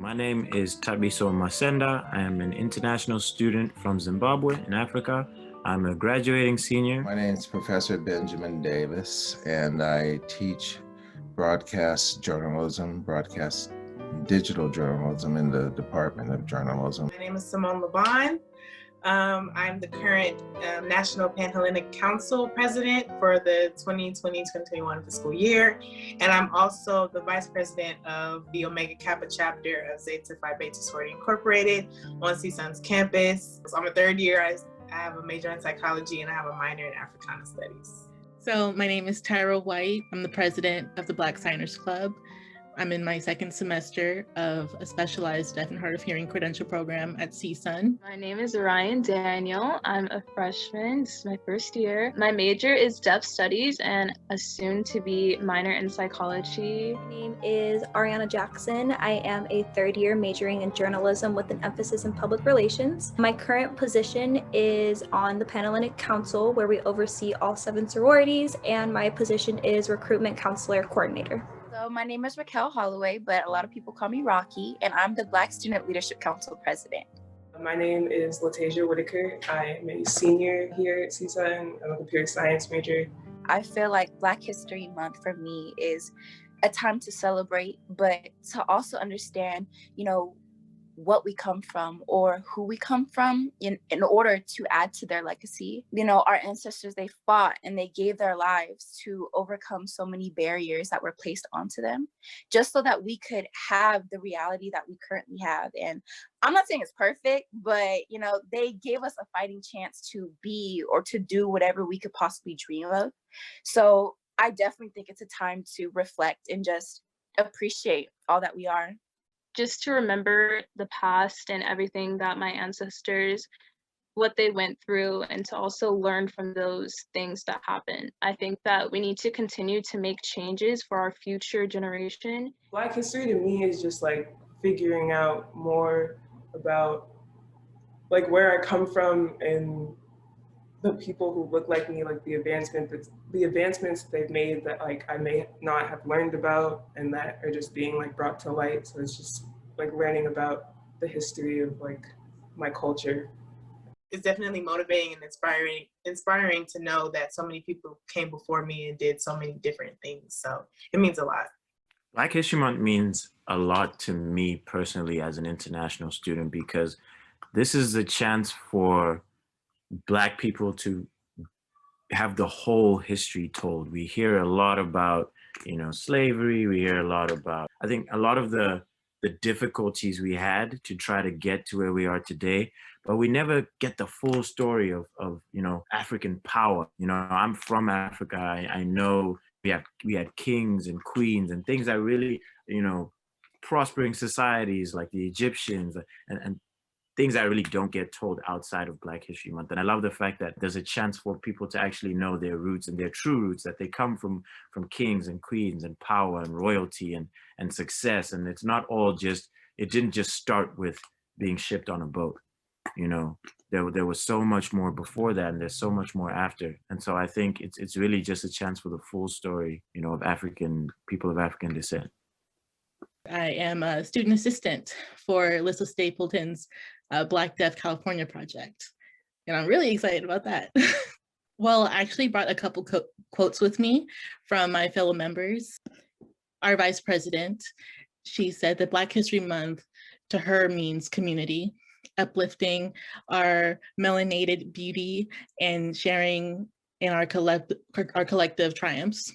My name is Tabiso Masenda. I am an international student from Zimbabwe in Africa. I'm a graduating senior. My name is Professor Benjamin Davis, and I teach broadcast journalism, broadcast digital journalism in the Department of Journalism. My name is Simone Laban. I'm the current National Pan-Hellenic Council President for the 2020-2021 fiscal year. And I'm also the Vice President of the Omega Kappa chapter of Zeta Phi Beta Sorority Incorporated on CSUN's campus. So I'm a third year. I have a major in psychology and I have a minor in Africana Studies. So my name is Tyra White. I'm the president of the Black Signers Club. I'm in my second semester of a specialized deaf and hard of hearing credential program at CSUN. My name is Ryan Daniel. I'm a freshman. This is my first year. My major is deaf studies and a soon-to-be minor in psychology. My name is Ariana Jackson. I am a third year majoring in journalism with an emphasis in public relations. My current position is on the Pan-Hellenic Council, where we oversee all 7 sororities, and my position is recruitment counselor coordinator. So my name is Raquel Holloway, but a lot of people call me Rocky, and I'm the Black Student Leadership Council President. My name is Latasia Whitaker. I am a senior here at CSUN. I'm a computer science major. I feel like Black History Month for me is a time to celebrate, but to also understand, what we come from or who we come from in order to add to their legacy. Our ancestors, they fought and they gave their lives to overcome so many barriers that were placed onto them, just so that we could have the reality that we currently have. And I'm not saying it's perfect, but they gave us a fighting chance to be or to do whatever we could possibly dream of. So I definitely think it's a time to reflect and just appreciate all that we are. Just to remember the past and everything that my ancestors, what they went through, and to also learn from those things that happened. I think that we need to continue to make changes for our future generation. Black history to me is just figuring out more about where I come from and the people who look like me, the advancements they've made that I may not have learned about and that are just being brought to light. So it's just learning about the history of my culture. It's definitely motivating and inspiring to know that so many people came before me and did so many different things. So it means a lot. Black History Month means a lot to me personally as an international student, because this is a chance for Black people to have the whole history told. We hear a lot about, slavery. We hear a lot about, I think, a lot of the difficulties we had to try to get to where we are today, but we never get the full story of African power. I'm from Africa. I know we had kings and queens and things that really, prospering societies like the Egyptians and things that really don't get told outside of Black History Month. And I love the fact that there's a chance for people to actually know their roots and their true roots, that they come from kings and queens and power and royalty and success. And it's not all it didn't just start with being shipped on a boat. There was so much more before that, and there's so much more after. And so I think it's really just a chance for the full story, of people of African descent. I am a student assistant for Alyssa Stapleton's Black Deaf California project. And I'm really excited about that. Well, I actually brought a couple quotes with me from my fellow members. Our vice president, she said that Black History Month to her means community, uplifting our melanated beauty and sharing in our collective triumphs.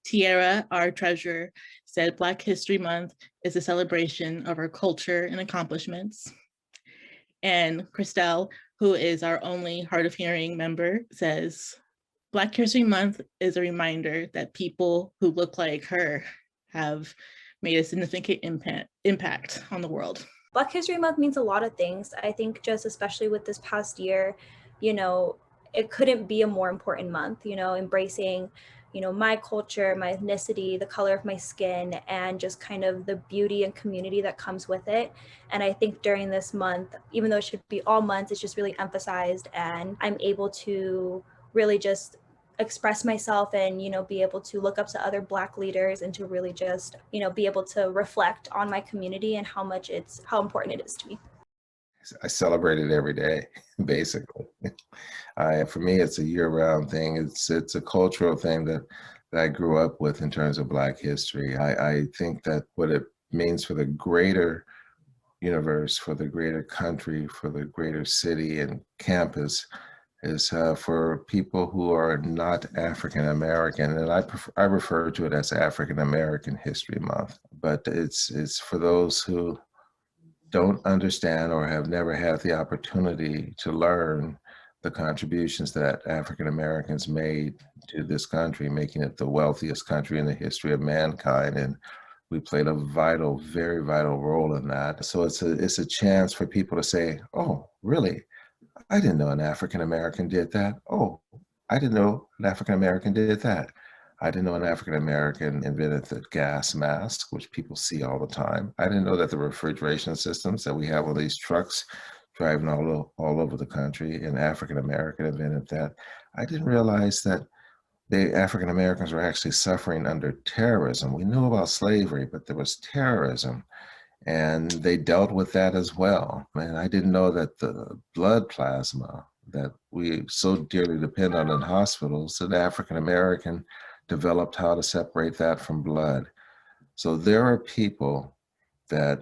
Tierra, our treasurer, said Black History Month is a celebration of our culture and accomplishments. And Christelle, who is our only hard of hearing member, says Black History Month is a reminder that people who look like her have made a significant impact on the world. Black History Month means a lot of things. I think just especially with this past year, it couldn't be a more important month, embracing my culture, my ethnicity, the color of my skin, and just kind of the beauty and community that comes with it. And I think during this month, even though it should be all months, it's just really emphasized, and I'm able to really just express myself and, you know, be able to look up to other Black leaders and to really just, you know, be able to reflect on my community and how important it is to me. I celebrate it every day, basically. For me, it's a year-round thing. It's a cultural thing that I grew up with in terms of Black history. I think that what it means for the greater universe, for the greater country, for the greater city and campus is for people who are not African American, and I refer to it as African American History Month. But it's for those who don't understand or have never had the opportunity to learn the contributions that African Americans made to this country, making it the wealthiest country in the history of mankind. And we played a vital, very vital role in that. So it's a chance for people to say, oh, really? I didn't know an African American did that. Oh, I didn't know an African American did that. I didn't know an African American invented the gas mask, which people see all the time. I didn't know that the refrigeration systems that we have on these trucks driving all over the country, an African American invented that. I didn't realize that the African Americans were actually suffering under terrorism. We knew about slavery, but there was terrorism, and they dealt with that as well. And I didn't know that the blood plasma that we so dearly depend on in hospitals, that African American developed how to separate that from blood. So there are people that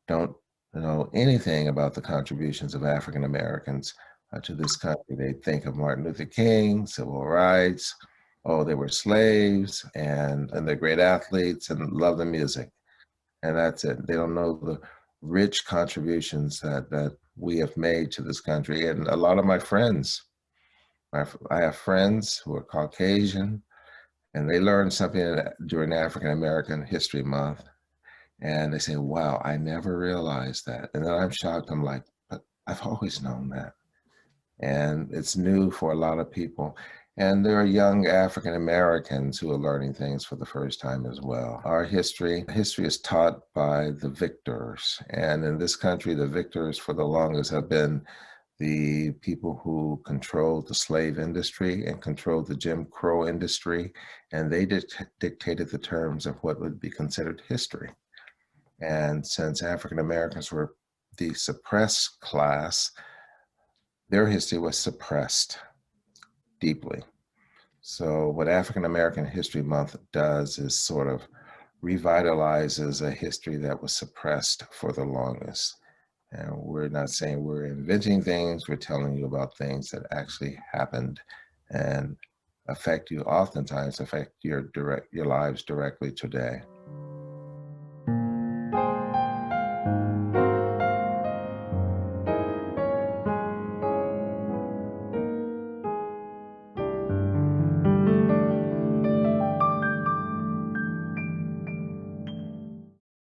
don't know anything about the contributions of African Americans to this country. They think of Martin Luther King, civil rights, oh, they were slaves, and they're great athletes and love the music. And that's it. They don't know the rich contributions that we have made to this country. And a lot of my friends, I have friends who are Caucasian, and they learned something during African American History Month. And they say, wow, I never realized that. And then I'm shocked. I'm like, but I've always known that. And it's new for a lot of people. And there are young African Americans who are learning things for the first time as well. Our history is taught by the victors. And in this country, the victors for the longest have been the people who controlled the slave industry and controlled the Jim Crow industry. And they dictated the terms of what would be considered history. And since African Americans were the suppressed class, their history was suppressed deeply. So what African American History Month does is sort of revitalizes a history that was suppressed for the longest. And we're not saying we're inventing things, we're telling you about things that actually happened and oftentimes affect your lives directly today.